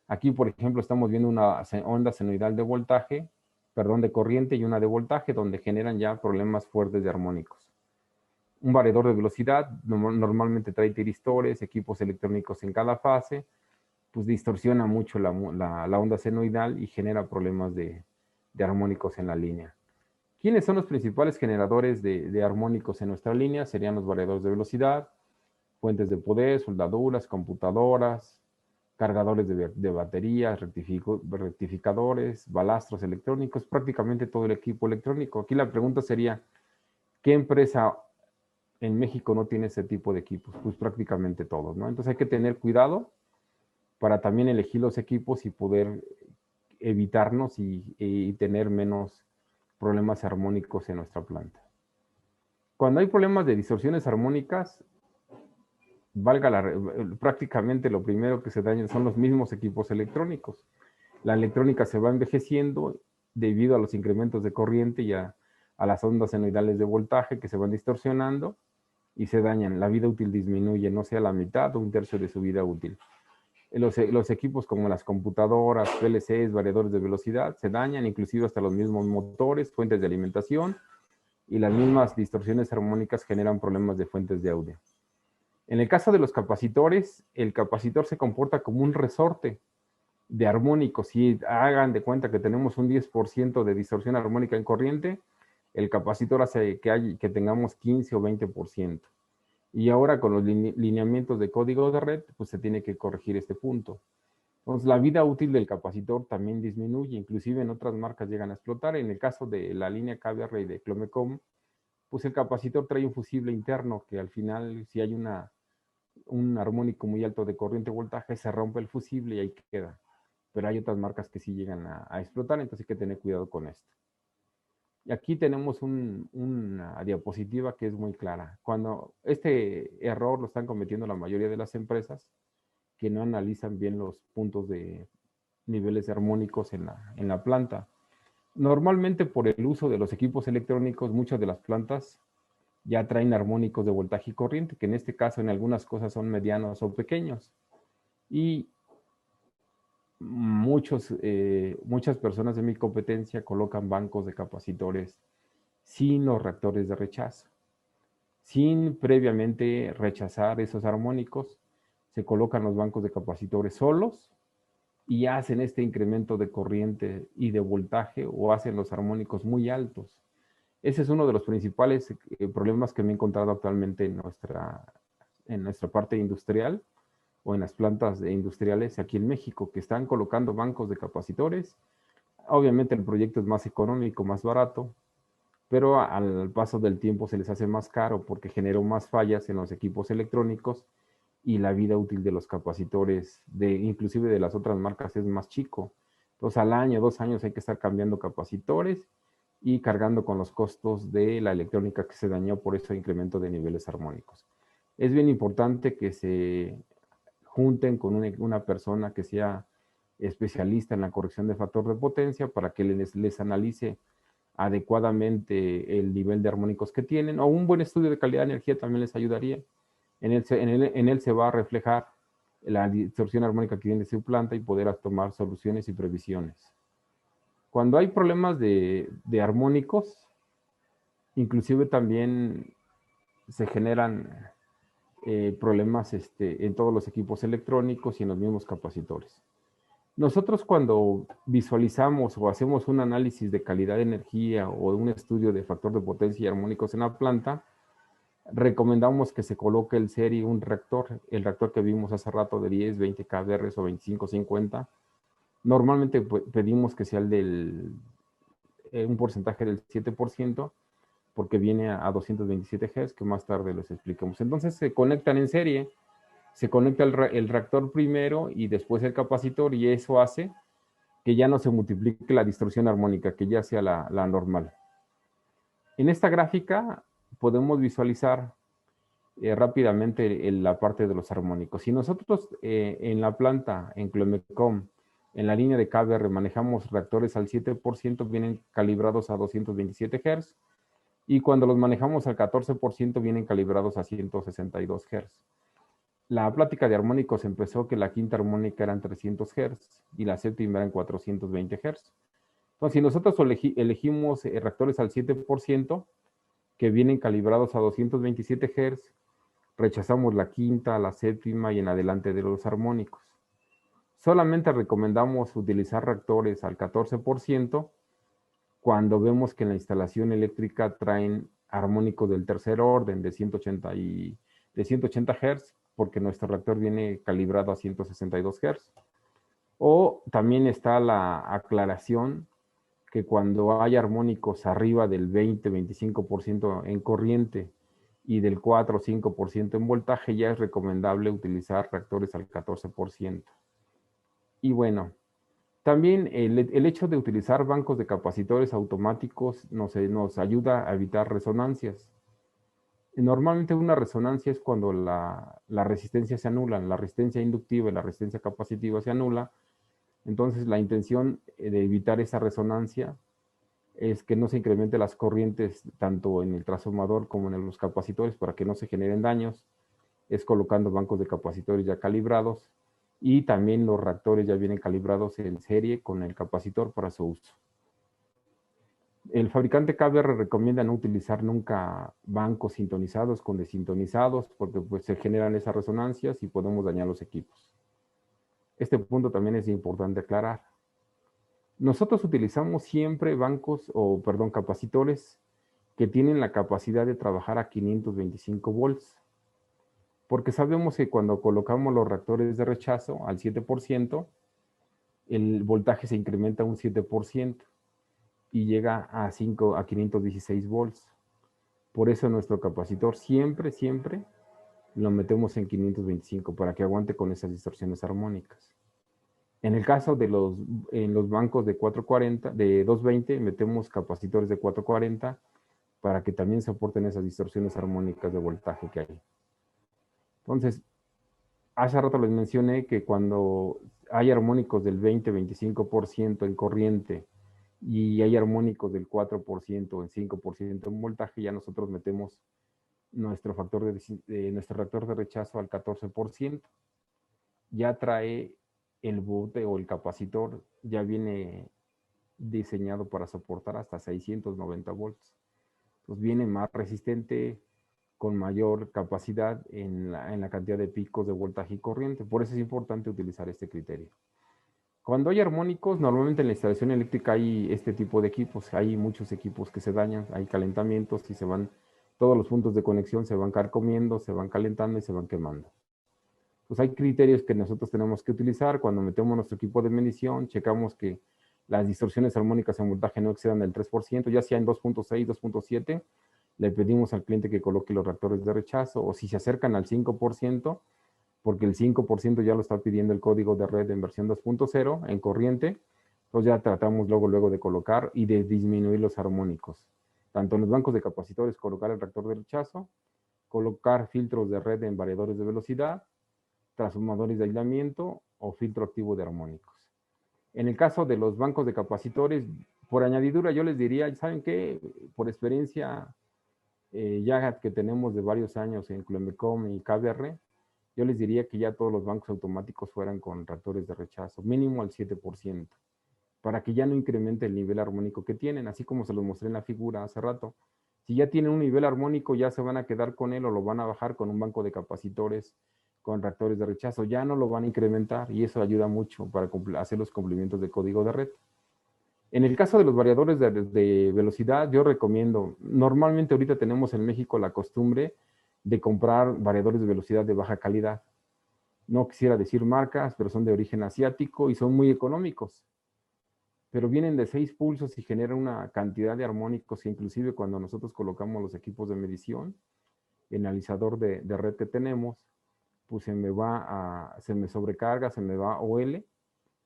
Aquí, por ejemplo, estamos viendo una onda senoidal de voltaje, de corriente y una de voltaje, donde generan ya problemas fuertes de armónicos. Un variador de velocidad normalmente trae tiristores, equipos electrónicos en cada fase, pues distorsiona mucho la onda senoidal y genera problemas de armónicos en la línea. ¿Quiénes son los principales generadores de armónicos en nuestra línea? Serían los variadores de velocidad, fuentes de poder, soldaduras, computadoras, cargadores de baterías, rectificadores, balastros electrónicos, prácticamente todo el equipo electrónico. Aquí la pregunta sería, ¿qué empresa en México no tiene ese tipo de equipos? Pues prácticamente todos, ¿no? Entonces hay que tener cuidado para también elegir los equipos y poder evitarnos y tener menos problemas armónicos en nuestra planta. Cuando hay problemas de distorsiones armónicas, prácticamente lo primero que se daña son los mismos equipos electrónicos. La electrónica se va envejeciendo debido a los incrementos de corriente y a las ondas senoidales de voltaje que se van distorsionando y se dañan. La vida útil disminuye, no sea la mitad o un tercio de su vida útil. Los equipos como las computadoras, PLCs, variadores de velocidad, se dañan, inclusive hasta los mismos motores, fuentes de alimentación, y las mismas distorsiones armónicas generan problemas de fuentes de audio. En el caso de los capacitores, el capacitor se comporta como un resorte de armónicos. Si hagan de cuenta que tenemos un 10% de distorsión armónica en corriente, el capacitor hace que tengamos 15 o 20%. Y ahora con los lineamientos de código de red, pues se tiene que corregir este punto. Entonces la vida útil del capacitor también disminuye, inclusive en otras marcas llegan a explotar. En el caso de la línea KBR y de Clomecom, pues el capacitor trae un fusible interno que al final, si hay un armónico muy alto de corriente voltaje, se rompe el fusible y ahí queda. Pero hay otras marcas que sí llegan a explotar, entonces hay que tener cuidado con esto. Y aquí tenemos una diapositiva que es muy clara. Cuando este error lo están cometiendo la mayoría de las empresas que no analizan bien los puntos de niveles armónicos en la planta. Normalmente por el uso de los equipos electrónicos, muchas de las plantas ya traen armónicos de voltaje y corriente, que en este caso en algunas cosas son medianos o pequeños. Y muchas personas de mi competencia colocan bancos de capacitores sin los reactores de rechazo. Sin previamente rechazar esos armónicos, se colocan los bancos de capacitores solos y hacen este incremento de corriente y de voltaje o hacen los armónicos muy altos. Ese es uno de los principales problemas que me he encontrado actualmente en nuestra parte industrial o en las plantas industriales aquí en México, que están colocando bancos de capacitores. Obviamente el proyecto es más económico, más barato, pero al paso del tiempo se les hace más caro porque generó más fallas en los equipos electrónicos y la vida útil de los capacitores, inclusive de las otras marcas, es más chico. Entonces al año, 2 años hay que estar cambiando capacitores y cargando con los costos de la electrónica que se dañó por ese incremento de niveles armónicos. Es bien importante que se junten con una persona que sea especialista en la corrección de factor de potencia para que les analice adecuadamente el nivel de armónicos que tienen, o un buen estudio de calidad de energía también les ayudaría. En él se va a reflejar la distorsión armónica que tiene su planta y poder tomar soluciones y previsiones. Cuando hay problemas de armónicos, inclusive también se generan problemas en todos los equipos electrónicos y en los mismos capacitores. Nosotros cuando visualizamos o hacemos un análisis de calidad de energía o un estudio de factor de potencia y armónicos en la planta, recomendamos que se coloque el serie un reactor, el reactor que vimos hace rato de 10, 20 kVR o 25, 50. Normalmente pedimos que sea un porcentaje del 7%, porque viene a 227 Hz, que más tarde les explicamos. Entonces se conectan en serie, se conecta el reactor primero y después el capacitor, y eso hace que ya no se multiplique la distorsión armónica, que ya sea la normal. En esta gráfica podemos visualizar rápidamente la parte de los armónicos. Si nosotros en la planta, en Clomecom, en la línea de KBR manejamos reactores al 7%, vienen calibrados a 227 Hz, y cuando los manejamos al 14% vienen calibrados a 162 Hz. La plática de armónicos empezó que la quinta armónica eran 300 Hz y la séptima eran 420 Hz. Entonces, si nosotros elegimos reactores al 7%, que vienen calibrados a 227 Hz, rechazamos la quinta, la séptima y en adelante de los armónicos. Solamente recomendamos utilizar reactores al 14% cuando vemos que en la instalación eléctrica traen armónicos del tercer orden de 180 Hz porque nuestro reactor viene calibrado a 162 Hz. O también está la aclaración que cuando hay armónicos arriba del 20-25% en corriente y del 4 o 5% en voltaje, ya es recomendable utilizar reactores al 14%. Y bueno, también el hecho de utilizar bancos de capacitores automáticos nos ayuda a evitar resonancias. Normalmente una resonancia es cuando la resistencia se anula, la resistencia inductiva y la resistencia capacitiva se anula. Entonces la intención de evitar esa resonancia es que no se incrementen las corrientes tanto en el transformador como en los capacitores para que no se generen daños. Es colocando bancos de capacitores ya calibrados y también los reactores ya vienen calibrados en serie con el capacitor para su uso. El fabricante KBR recomienda no utilizar nunca bancos sintonizados con desintonizados porque pues se generan esas resonancias y podemos dañar los equipos. Este punto también es importante aclarar. Nosotros utilizamos siempre capacitores que tienen la capacidad de trabajar a 525 volts, porque sabemos que cuando colocamos los reactores de rechazo al 7%, el voltaje se incrementa un 7% y llega a 516 volts. Por eso nuestro capacitor siempre lo metemos en 525 para que aguante con esas distorsiones armónicas. En el caso de los bancos de 440, de 220, metemos capacitores de 440 para que también soporten esas distorsiones armónicas de voltaje que hay. Entonces, hace rato les mencioné que cuando hay armónicos del 20-25% en corriente y hay armónicos del 4% o en 5% en voltaje, ya nosotros metemos nuestro reactor de rechazo al 14%. Ya trae el bote o el capacitor, ya viene diseñado para soportar hasta 690 volts. Entonces viene más resistente, con mayor capacidad en la cantidad de picos de voltaje y corriente. Por eso es importante utilizar este criterio. Cuando hay armónicos, normalmente en la instalación eléctrica hay este tipo de equipos. Hay muchos equipos que se dañan, hay calentamientos y todos los puntos de conexión se van carcomiendo, se van calentando y se van quemando. Pues hay criterios que nosotros tenemos que utilizar. Cuando metemos nuestro equipo de medición, checamos que las distorsiones armónicas en voltaje no excedan del 3%, ya sea en 2.6, 2.7, le pedimos al cliente que coloque los reactores de rechazo, o si se acercan al 5%, porque el 5% ya lo está pidiendo el código de red en versión 2.0 en corriente, pues ya tratamos luego de colocar y de disminuir los armónicos. Tanto en los bancos de capacitores, colocar el reactor de rechazo, colocar filtros de red en variadores de velocidad, transformadores de aislamiento o filtro activo de armónicos. En el caso de los bancos de capacitores, por añadidura yo les diría, ¿saben qué? Por experiencia ya que tenemos de varios años en Clemecom y KBR, yo les diría que ya todos los bancos automáticos fueran con reactores de rechazo, mínimo al 7%, para que ya no incremente el nivel armónico que tienen, así como se los mostré en la figura hace rato. Si ya tienen un nivel armónico, ya se van a quedar con él o lo van a bajar con un banco de capacitores con reactores de rechazo, ya no lo van a incrementar y eso ayuda mucho para hacer los cumplimientos de código de red. En el caso de los variadores de velocidad, yo recomiendo, normalmente ahorita tenemos en México la costumbre de comprar variadores de velocidad de baja calidad. No quisiera decir marcas, pero son de origen asiático y son muy económicos. Pero vienen de 6 pulsos y generan una cantidad de armónicos que inclusive cuando nosotros colocamos los equipos de medición, el analizador de red que tenemos, pues se me sobrecarga, se me va OL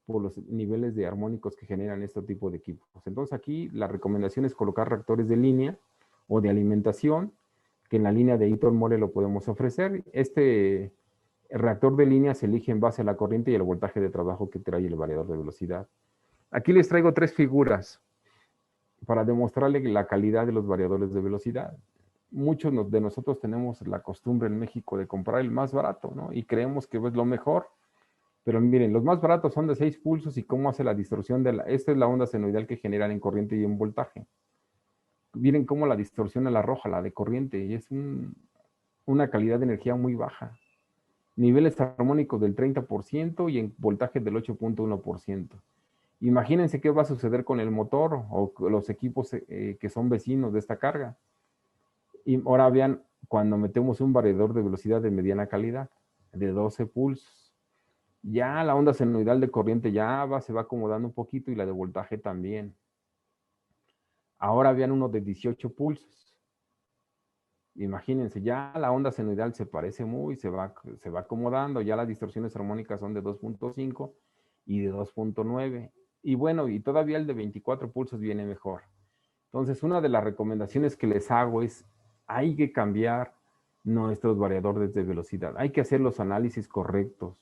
por los niveles de armónicos que generan este tipo de equipos. Entonces aquí la recomendación es colocar reactores de línea o de alimentación, que en la línea de Eaton Mole lo podemos ofrecer. Este reactor de línea se elige en base a la corriente y el voltaje de trabajo que trae el variador de velocidad. Aquí les traigo 3 figuras para demostrarle la calidad de los variadores de velocidad. Muchos de nosotros tenemos la costumbre en México de comprar el más barato, ¿no? Y creemos que es lo mejor. Pero miren, los más baratos son de 6 pulsos y cómo hace la distorsión esta es la onda senoidal que generan en corriente y en voltaje. Miren cómo la distorsiona la roja, la de corriente, y es una calidad de energía muy baja. Niveles armónicos del 30% y en voltaje del 8.1%. Imagínense qué va a suceder con el motor o los equipos que son vecinos de esta carga. Y ahora vean cuando metemos un variador de velocidad de mediana calidad. de 12 pulsos. Ya la onda senoidal de corriente se va acomodando un poquito y la de voltaje también. Ahora vean uno de 18 pulsos. Imagínense, ya la onda senoidal se parece se va acomodando, ya las distorsiones armónicas son de 2.5 y de 2.9. Y bueno, y todavía el de 24 pulsos viene mejor. Entonces, una de las recomendaciones que les hago es, hay que cambiar nuestros variadores de velocidad. Hay que hacer los análisis correctos.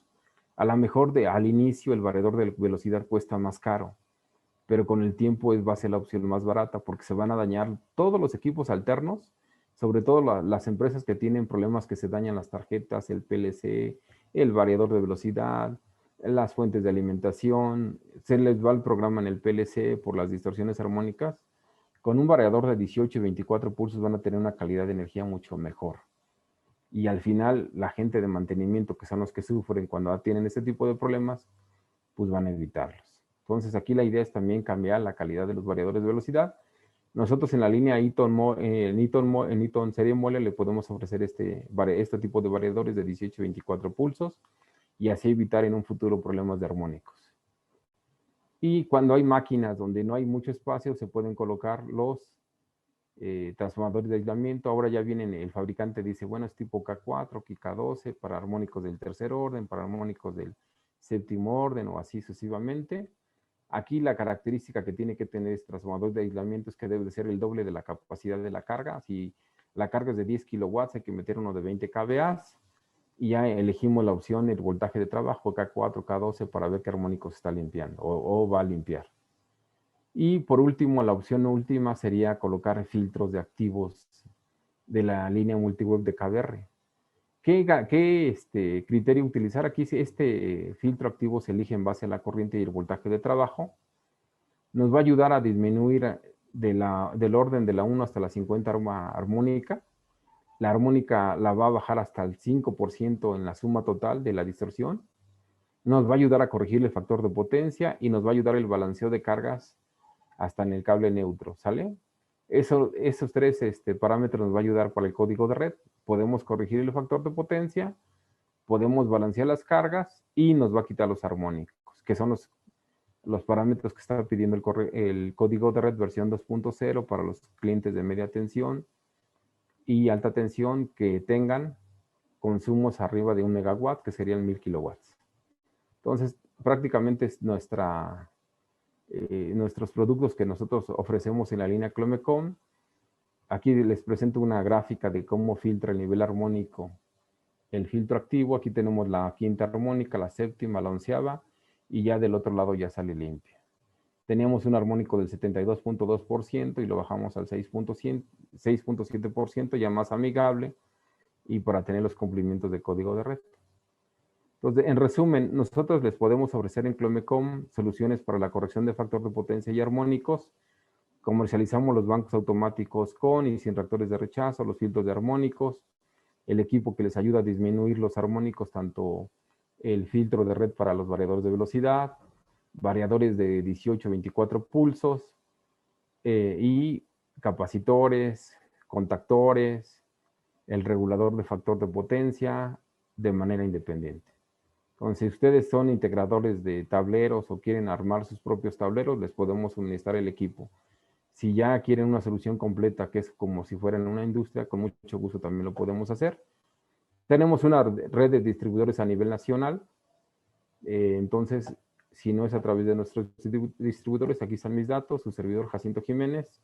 A lo mejor al inicio el variador de velocidad cuesta más caro, pero con el tiempo va a ser la opción más barata porque se van a dañar todos los equipos alternos, sobre todo las empresas que tienen problemas que se dañan las tarjetas, el PLC, el variador de velocidad, las fuentes de alimentación, se les va el programa en el PLC por las distorsiones armónicas. Con un variador de 18 y 24 pulsos van a tener una calidad de energía mucho mejor. Y al final, la gente de mantenimiento, que son los que sufren cuando tienen este tipo de problemas, pues van a evitarlos. Entonces, aquí la idea es también cambiar la calidad de los variadores de velocidad. Nosotros en la línea Eaton serie mole le podemos ofrecer este tipo de variadores de 18 y 24 pulsos y así evitar en un futuro problemas de armónicos. Y cuando hay máquinas donde no hay mucho espacio, se pueden colocar los transformadores de aislamiento. Ahora ya vienen, el fabricante dice, bueno, es tipo K4, K12, para armónicos del tercer orden, para armónicos del séptimo orden o así sucesivamente. Aquí la característica que tiene que tener este transformador de aislamiento es que debe de ser el doble de la capacidad de la carga. Si la carga es de 10 kilowatts, hay que meter uno de 20 kVA. Y ya elegimos la opción, el voltaje de trabajo, K4, K12, para ver qué armónico se está limpiando o va a limpiar. Y por último, la opción última sería colocar filtros de activos de la línea multiweb de KBR. ¿Qué criterio utilizar? Aquí este filtro activo se elige en base a la corriente y el voltaje de trabajo. Nos va a ayudar a disminuir del orden de la 1 hasta la 50 armónica. La armónica la va a bajar hasta el 5% en la suma total de la distorsión. Nos va a ayudar a corregir el factor de potencia y nos va a ayudar el balanceo de cargas hasta en el cable neutro, ¿sale? Esos tres parámetros nos va a ayudar para el código de red. Podemos corregir el factor de potencia, podemos balancear las cargas y nos va a quitar los armónicos, que son los parámetros que está pidiendo el código de red versión 2.0 para los clientes de media tensión y alta tensión que tengan consumos arriba de 1 megawatt, que serían 1000 kilowatts. Entonces, prácticamente es nuestros productos que nosotros ofrecemos en la línea Clomecom. Aquí les presento una gráfica de cómo filtra el nivel armónico el filtro activo. Aquí tenemos la quinta armónica, la séptima, la onceava, y ya del otro lado ya sale limpia. Teníamos un armónico del 72.2% y lo bajamos al 6.7%, ya más amigable, y para tener los cumplimientos de código de red. Entonces, en resumen, nosotros les podemos ofrecer en Clomecom soluciones para la corrección de factor de potencia y armónicos. Comercializamos los bancos automáticos con y sin reactores de rechazo, los filtros de armónicos, el equipo que les ayuda a disminuir los armónicos, tanto el filtro de red para los variadores de velocidad, variadores de 18 a 24 pulsos, y capacitores, contactores, el regulador de factor de potencia de manera independiente. Entonces, si ustedes son integradores de tableros o quieren armar sus propios tableros, les podemos suministrar el equipo. Si ya quieren una solución completa, que es como si fueran una industria, con mucho gusto también lo podemos hacer. Tenemos una red de distribuidores a nivel nacional. Entonces, si no es a través de nuestros distribuidores, aquí están mis datos, su servidor Jacinto Jiménez,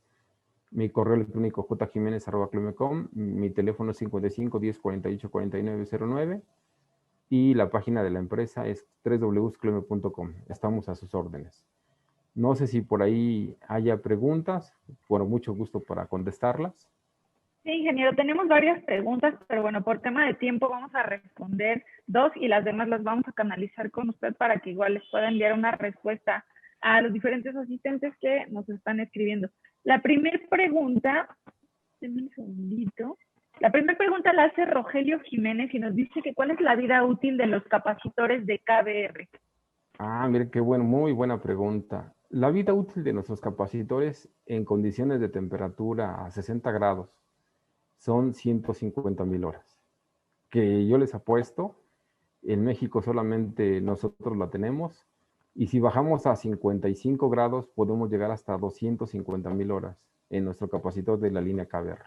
mi correo electrónico jjimenez@clomecom, mi teléfono es 55 10 48 49 09 y la página de la empresa es www.clome.com. Estamos a sus órdenes. No sé si por ahí haya preguntas, con mucho gusto para contestarlas. Sí, ingeniero, tenemos varias preguntas, pero bueno, por tema de tiempo vamos a responder 2 y las demás las vamos a canalizar con usted para que igual les pueda enviar una respuesta a los diferentes asistentes que nos están escribiendo. La primera pregunta, denme un segundito. La primera pregunta la hace Rogelio Jiménez y nos dice que ¿cuál es la vida útil de los capacitores de KBR? Ah, mire, qué bueno, muy buena pregunta. La vida útil de nuestros capacitores en condiciones de temperatura a 60 grados son 150,000 horas. Que yo les apuesto En México solamente nosotros la tenemos. Y si bajamos a 55 grados, podemos llegar hasta 250,000 horas en nuestro capacitor de la línea KBR.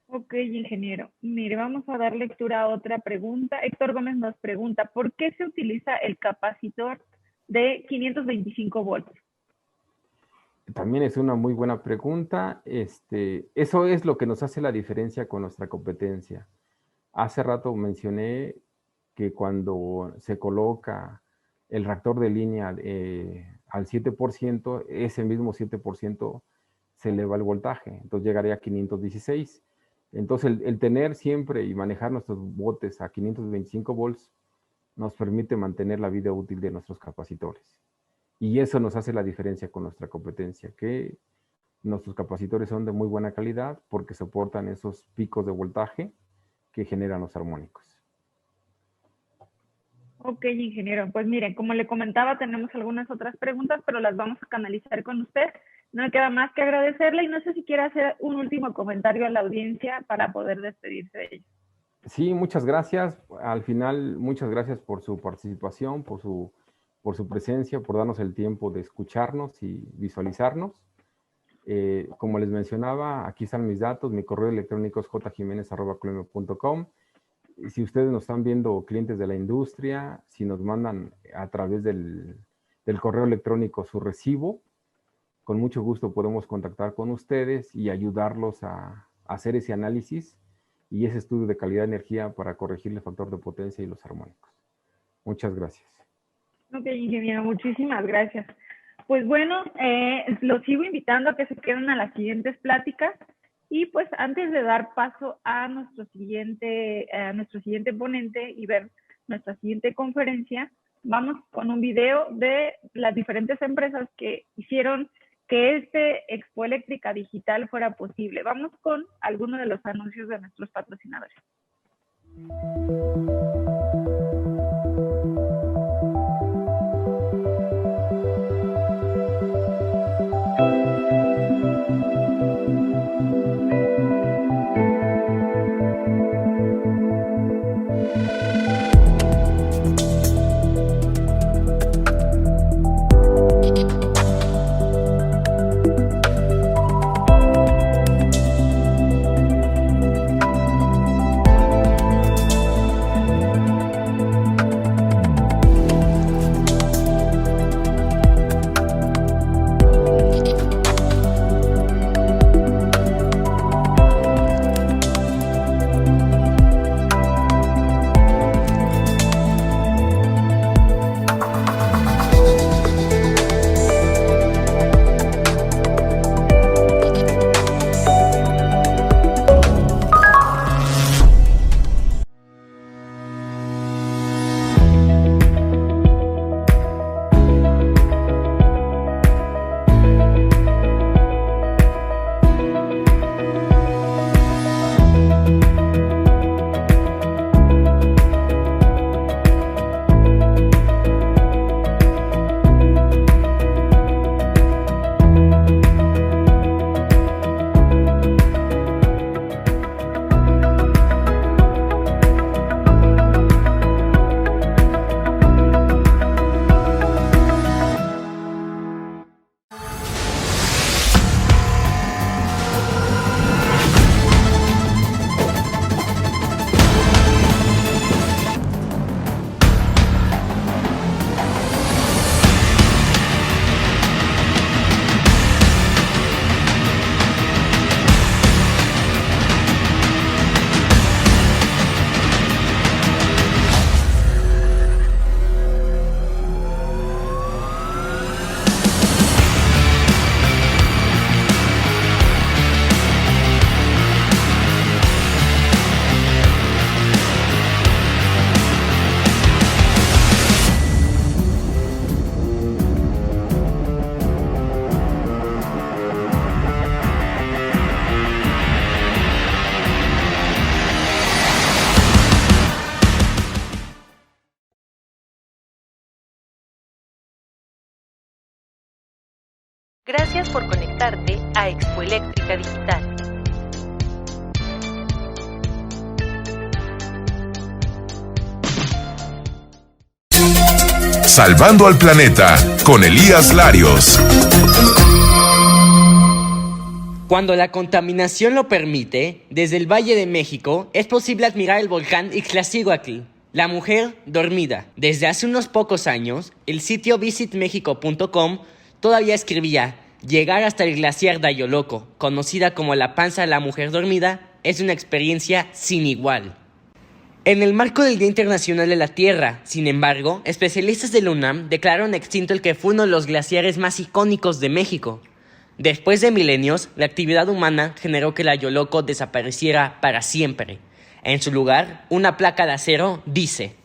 Ok, ingeniero. Mire, vamos a dar lectura a otra pregunta. Héctor Gómez nos pregunta, ¿por qué se utiliza el capacitor de 525 voltios? También es una muy buena pregunta. Eso es lo que nos hace la diferencia con nuestra competencia. Hace rato mencioné que cuando se coloca el reactor de línea al 7%, ese mismo 7% se eleva el voltaje, entonces llegaría a 516. Entonces el tener siempre y manejar nuestros botes a 525 volts nos permite mantener la vida útil de nuestros capacitores. Y eso nos hace la diferencia con nuestra competencia, que nuestros capacitores son de muy buena calidad porque soportan esos picos de voltaje que generan los armónicos. Ok, ingeniero. Pues miren, como le comentaba, tenemos algunas otras preguntas, pero las vamos a canalizar con usted. No me queda más que agradecerle y no sé si quiere hacer un último comentario a la audiencia para poder despedirse de ellos. Sí, muchas gracias. Al final, muchas gracias por su participación, por su presencia, por darnos el tiempo de escucharnos y visualizarnos. Como les mencionaba, aquí están mis datos. Mi correo electrónico es jjimenez@colomia.com. Si ustedes nos están viendo clientes de la industria, si nos mandan a través del correo electrónico su recibo, con mucho gusto podemos contactar con ustedes y ayudarlos a hacer ese análisis y ese estudio de calidad de energía para corregir el factor de potencia y los armónicos. Muchas gracias. Ok, ingeniero, muchísimas gracias. Pues bueno, los sigo invitando a que se queden a las siguientes pláticas. Y pues antes de dar paso a nuestro siguiente ponente y ver nuestra siguiente conferencia, vamos con un video de las diferentes empresas que hicieron que este Expo Eléctrica Digital fuera posible. Vamos con algunos de los anuncios de nuestros patrocinadores. Gracias por conectarte a Expo Eléctrica Digital. Salvando al planeta con Elías Larios. Cuando la contaminación lo permite, desde el Valle de México es posible admirar el volcán Ixtlaxíhuatl, la mujer dormida. Desde hace unos pocos años, el sitio visitmexico.com todavía escribía: llegar hasta el glaciar Dayoloco, conocida como la panza de la mujer dormida, es una experiencia sin igual. En el marco del Día Internacional de la Tierra, sin embargo, especialistas de la UNAM declararon extinto el que fue uno de los glaciares más icónicos de México. Después de milenios, la actividad humana generó que la Yoloco desapareciera para siempre. En su lugar, una placa de acero dice: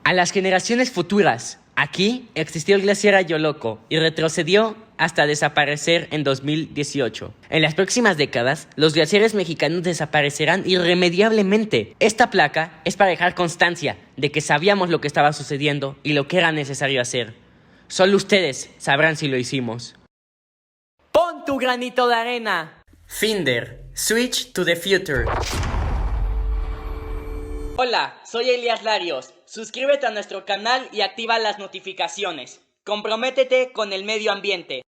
a las generaciones futuras, aquí existió el glaciar Ayoloco y retrocedió hasta desaparecer en 2018. En las próximas décadas, los glaciares mexicanos desaparecerán irremediablemente. Esta placa es para dejar constancia de que sabíamos lo que estaba sucediendo y lo que era necesario hacer. Solo ustedes sabrán si lo hicimos. ¡Pon tu granito de arena! Finder, Switch to the Future. Hola, soy Elías Larios. Suscríbete a nuestro canal y activa las notificaciones. Comprométete con el medio ambiente.